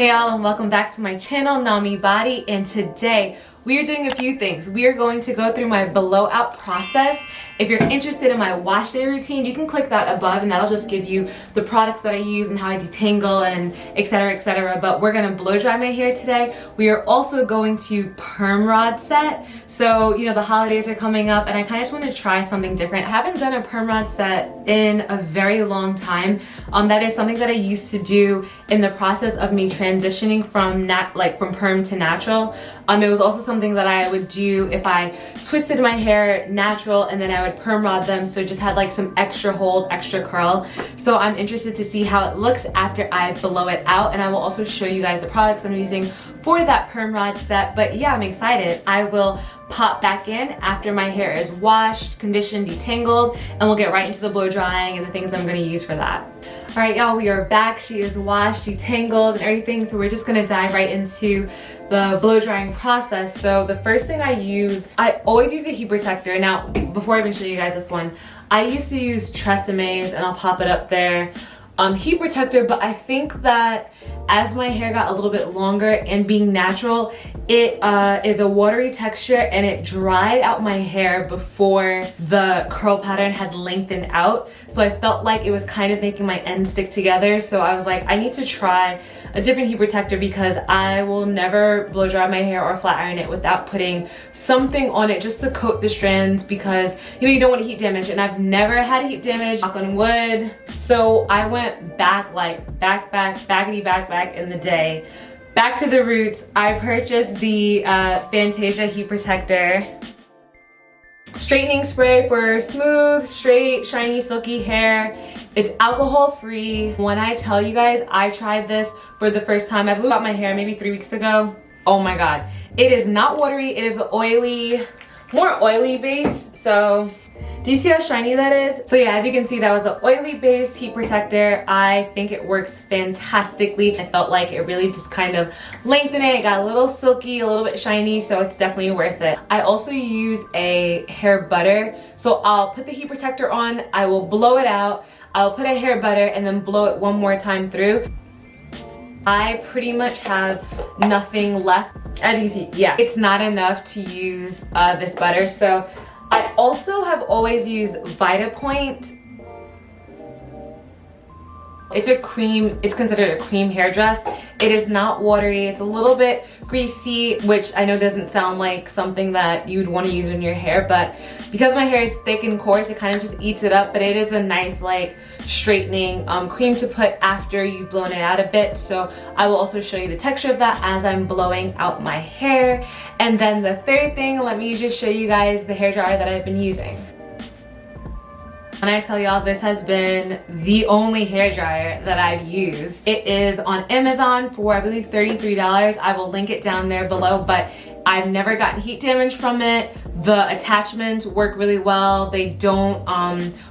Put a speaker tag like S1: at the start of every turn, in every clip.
S1: Hey y'all, and welcome back to my channel, NamiBODY, and today we are doing a few things. We are going to go through my blowout process. If you're interested in my wash day routine, you can click that above and that'll just give you the products that I use and how I detangle and etc, etc. But we're gonna blow dry my hair today. We are also going to perm rod set. So, you know, the holidays are coming up and I kind of just want to try something different. I haven't done a perm rod set in a very long time. That is something that I used to do in the process of me transitioning from from perm to natural. It was also something that I would do if I twisted my hair natural and then I would perm rod them, so it just had like some extra hold, extra curl. So I'm interested to see how it looks after I blow it out, and I will also show you guys the products I'm using for that perm rod set. But yeah, I'm excited. I will pop back in after my hair is washed, conditioned, detangled, and we'll get right into the blow drying and the things I'm gonna use for that. All right, y'all, we are back. She is washed, detangled, and everything, so we're just gonna dive right into the blow drying process. So the first thing I always use a heat protector. Now, before I even show you guys this one, I used to use Treseme's, and I'll pop it up there, heat protector, but I think that as my hair got a little bit longer and being natural, it is a watery texture and it dried out my hair before the curl pattern had lengthened out. So I felt like it was kind of making my ends stick together. So I was like, I need to try a different heat protector because I will never blow dry my hair or flat iron it without putting something on it just to coat the strands, because you know, you don't want to heat damage, and I've never had heat damage, knock on wood. So I went back, like back in the day, back to the roots. I purchased the Fantasia heat protector straightening spray for smooth, straight, shiny, silky hair. It's alcohol free. When I tell you guys, I tried this for the first time. I blew out my hair maybe 3 weeks ago. Oh my god, it is not watery. It is oily, more oily base. So do you see how shiny that is? So yeah, as you can see, that was the oily base heat protector. I think it works fantastically. I felt like it really just kind of lengthened it. It got a little silky, a little bit shiny, so it's definitely worth it. I also use a hair butter. So I'll put the heat protector on, I will blow it out, I'll put a hair butter and then blow it one more time through. I pretty much have nothing left. As you can see, yeah, it's not enough to use this butter. So I also have always used Vitapointe. It's a cream, it's considered a cream hairdress. It is not watery, it's a little bit greasy, which I know doesn't sound like something that you'd want to use in your hair, but because my hair is thick and coarse, it kind of just eats it up. But it is a nice, like, straightening cream to put after you've blown it out a bit. So I will also show you the texture of that as I'm blowing out my hair. And then the third thing, let me just show you guys the hairdryer that I've been using. When I tell y'all, this has been the only hairdryer that I've used. It is on Amazon for, I believe, $33. I will link it down there below, but I've never gotten heat damage from it. The attachments work really well. They don't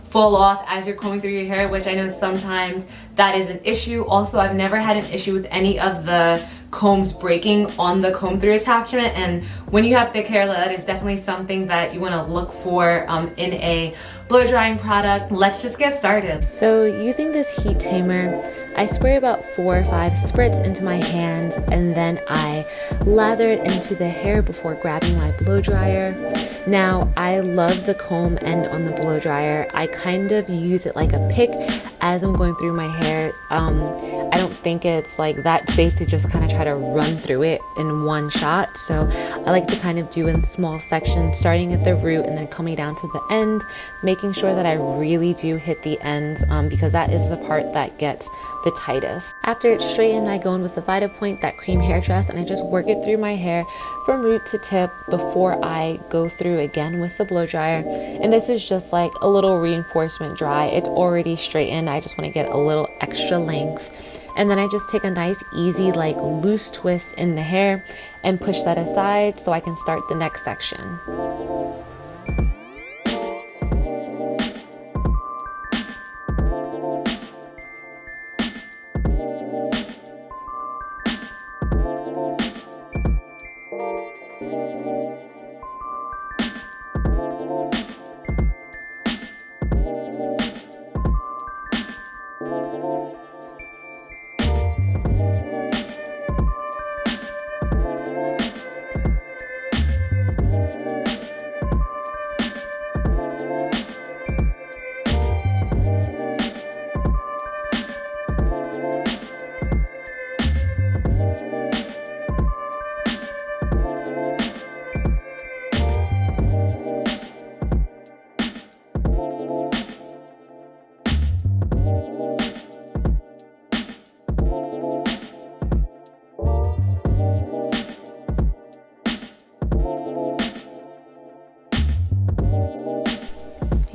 S1: fall off as you're combing through your hair, which I know sometimes that is an issue. Also, I've never had an issue with any of the combs breaking on the comb through attachment, and when you have thick hair, that is definitely something that you want to look for in a blow drying product. Let's just get started.
S2: So using this heat tamer, I spray about 4 or 5 spritz into my hands, and then I lather it into the hair before grabbing my blow dryer. Now, I love the comb end on the blow dryer. I kind of use it like a pick as I'm going through my hair. I don't think it's like that safe to just kind of try to run through it in one shot. So I like to kind of do in small sections, starting at the root and then coming down to the end, making sure that I really do hit the ends because that is the part that gets the tightest. After it's straightened, I go in with the Vitapointe, that cream hairdress, and I just work it through my hair from root to tip before I go through again with the blow dryer. And this is just like a little reinforcement dry. It's already straightened. I just want to get a little extra length. And then I just take a nice, easy, like loose twist in the hair and push that aside so I can start the next section.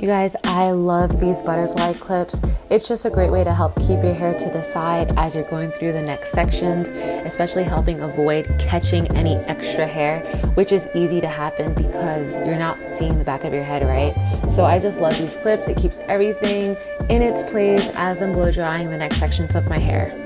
S2: You guys, I love these butterfly clips. It's just a great way to help keep your hair to the side as you're going through the next sections, especially helping avoid catching any extra hair, which is easy to happen because you're not seeing the back of your head, right? So I just love these clips. It keeps everything in its place as I'm blow drying the next sections of my hair.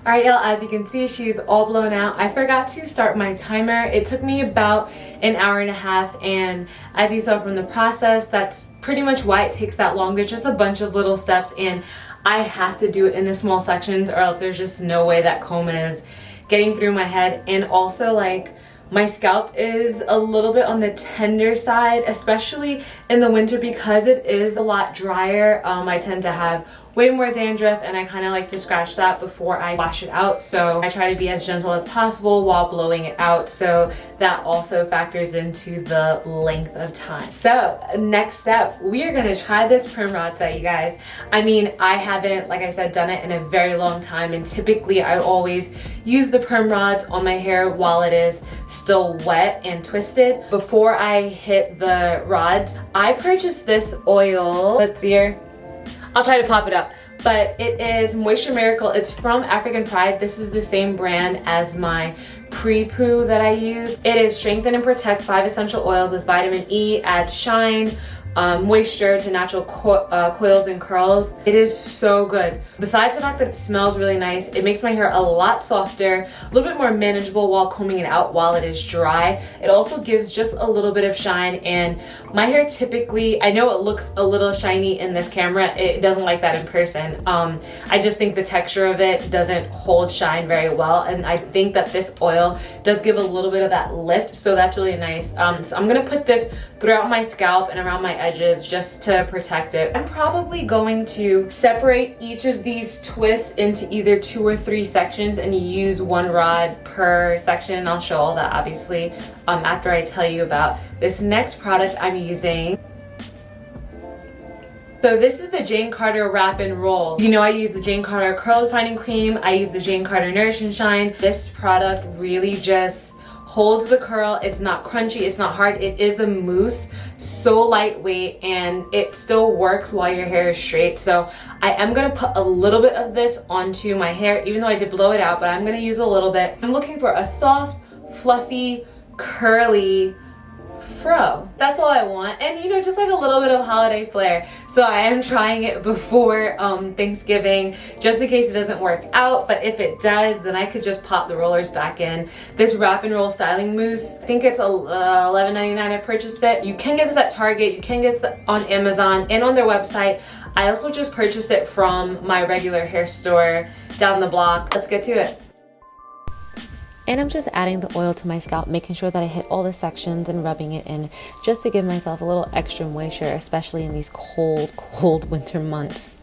S1: Alright y'all, as you can see, she's all blown out. I forgot to start my timer. It took me about an hour and a half, and as you saw from the process, that's pretty much why it takes that long. There's just a bunch of little steps, and I have to do it in the small sections or else there's just no way that comb is getting through my head. And also, like, my scalp is a little bit on the tender side, especially in the winter because it is a lot drier. I tend to have way more dandruff, and I kind of like to scratch that before I wash it out. So I try to be as gentle as possible while blowing it out. So that also factors into the length of time. So next step, we are gonna try this perm rod set, you guys. I mean, I haven't, like I said, done it in a very long time, and typically I always use the perm rods on my hair while it is still wet and twisted. Before I hit the rods, I purchased this oil. Let's see here. I'll try to pop it up, but it is Moisture Miracle. It's from African Pride. This is the same brand as my pre-poo that I use. It is strengthen and protect 5 essential oils with vitamin E, adds shine, moisture to natural coils and curls. It is so good. Besides the fact that it smells really nice, it makes my hair a lot softer, a little bit more manageable while combing it out while it is dry. It also gives just a little bit of shine, and my hair typically, I know it looks a little shiny in this camera, it doesn't like that in person. I just think the texture of it doesn't hold shine very well, and I think that this oil does give a little bit of that lift, so that's really nice. So I'm gonna put this throughout my scalp and around my edges just to protect it. I'm probably going to separate each of these twists into either 2 or 3 sections and use 1 rod per section. I'll show all that obviously after I tell you about this next product I'm using. So this is the Jane Carter Wrap and Roll. You know I use the Jane Carter Curl Defining Cream. I use the Jane Carter Nourish and Shine. This product really just holds the curl. It's not crunchy, it's not hard. It is a mousse, so lightweight, and it still works while your hair is straight. So I am gonna put a little bit of this onto my hair, even though I did blow it out, but I'm gonna use a little bit. I'm looking for a soft, fluffy, curly fro. That's all I want, and you know, just like a little bit of holiday flair. So I am trying it before Thanksgiving, just in case it doesn't work out, but if it does, then I could just pop the rollers back in. This Wrap and Roll styling mousse, I think it's $11.99. I purchased it. You can get this at Target, you can get this on Amazon and on their website. I also just purchased it from my regular hair store down the block. Let's get to it.
S2: And I'm just adding the oil to my scalp, making sure that I hit all the sections and rubbing it in just to give myself a little extra moisture, especially in these cold winter months.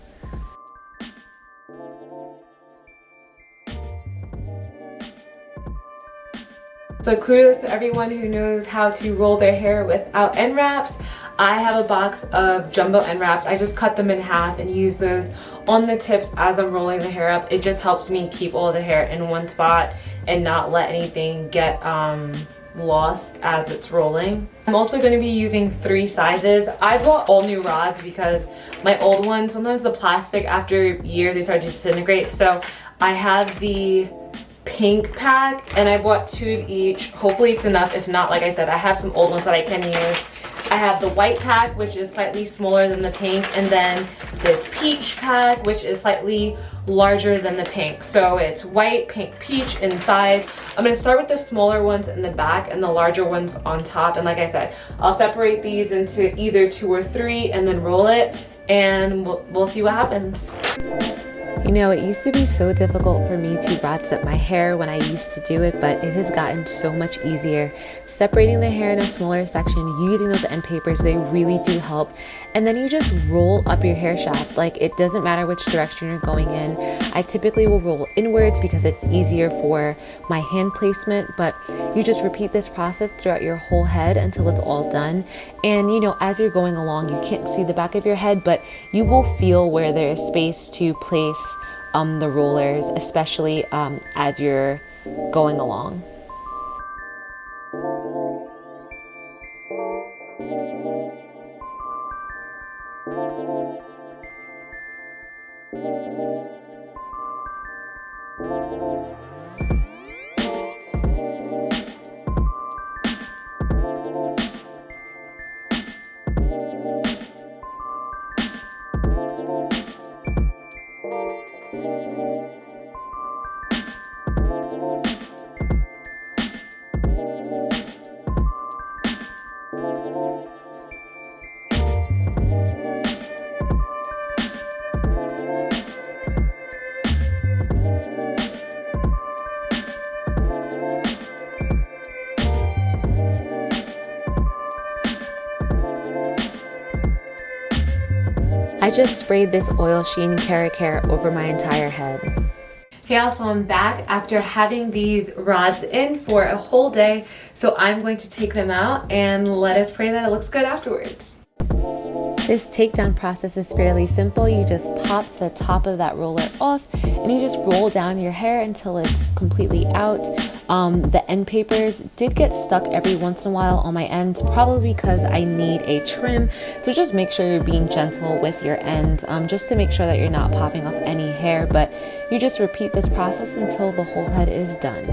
S1: So kudos to everyone who knows how to roll their hair without end wraps. I have a box of jumbo end wraps. I just cut them in half and use those on the tips as I'm rolling the hair up. It just helps me keep all the hair in one spot and not let anything get lost as it's rolling. I'm also going to be using 3 sizes. I bought all new rods because my old ones, sometimes the plastic after years they start to disintegrate. So I have the pink pack and I bought 2 of each. Hopefully it's enough. If not, like I said, I have some old ones that I can use. I have the white pack, which is slightly smaller than the pink, and then this peach pack, which is slightly larger than the pink. So it's white, pink, peach in size. I'm gonna start with the smaller ones in the back and the larger ones on top. And like I said, I'll separate these into either 2 or 3 and then roll it, and we'll see what happens.
S2: You know, it used to be so difficult for me to rod set my hair when I used to do it, but it has gotten so much easier. Separating the hair in a smaller section, using those end papers, they really do help. And then you just roll up your hair shaft. Like, it doesn't matter which direction you're going in. I typically will roll inwards because it's easier for my hand placement, but you just repeat this process throughout your whole head until it's all done. And you know, as you're going along, you can't see the back of your head, but you will feel where there is space to place the rollers, especially as you're going along. I just sprayed this oil sheen Cara Care over my entire head.
S1: Hey y'all, so I'm back after having these rods in for a whole day. So I'm going to take them out and let us pray that it looks good afterwards.
S2: This takedown process is fairly simple. You just pop the top of that roller off and you just roll down your hair until it's completely out. The end papers did get stuck every once in a while on my ends, probably because I need a trim. So just make sure you're being gentle with your ends, just to make sure that you're not popping off any hair. But you just repeat this process until the whole head is done.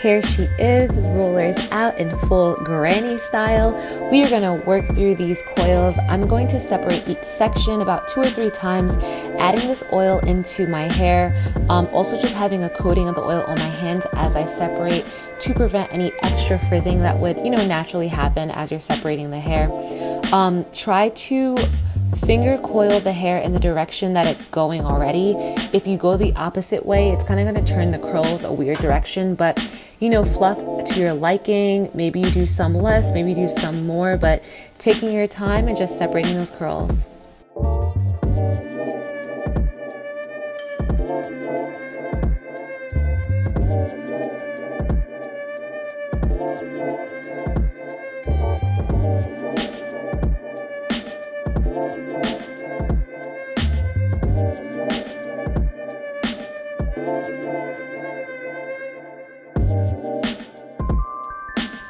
S2: Here she is, rollers out in full granny style. We are gonna work through these coils. I'm going to separate each section about 2 or 3 times, adding this oil into my hair. Also just having a coating of the oil on my hands as I separate to prevent any extra frizzing that would, naturally happen as you're separating the hair. Try to finger coil the hair in the direction that it's going already. If you go the opposite way, it's kind of going to turn the curls a weird direction, but fluff to your liking. Maybe you do some less, maybe you do some more, but taking your time and just separating those curls.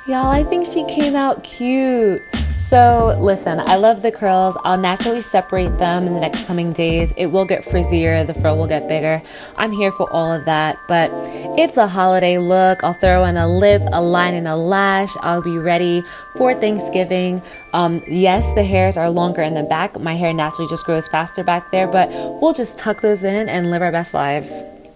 S2: Y'all, I think she came out cute. So listen, I love the curls. I'll naturally separate them in the next coming days. It will get frizzier, the fro will get bigger. I'm here for all of that, but it's a holiday look. I'll throw in a lip, a line, and a lash. I'll be ready for Thanksgiving. Yes, the hairs are longer in the back. My hair naturally just grows faster back there, but we'll just tuck those in and live our best lives.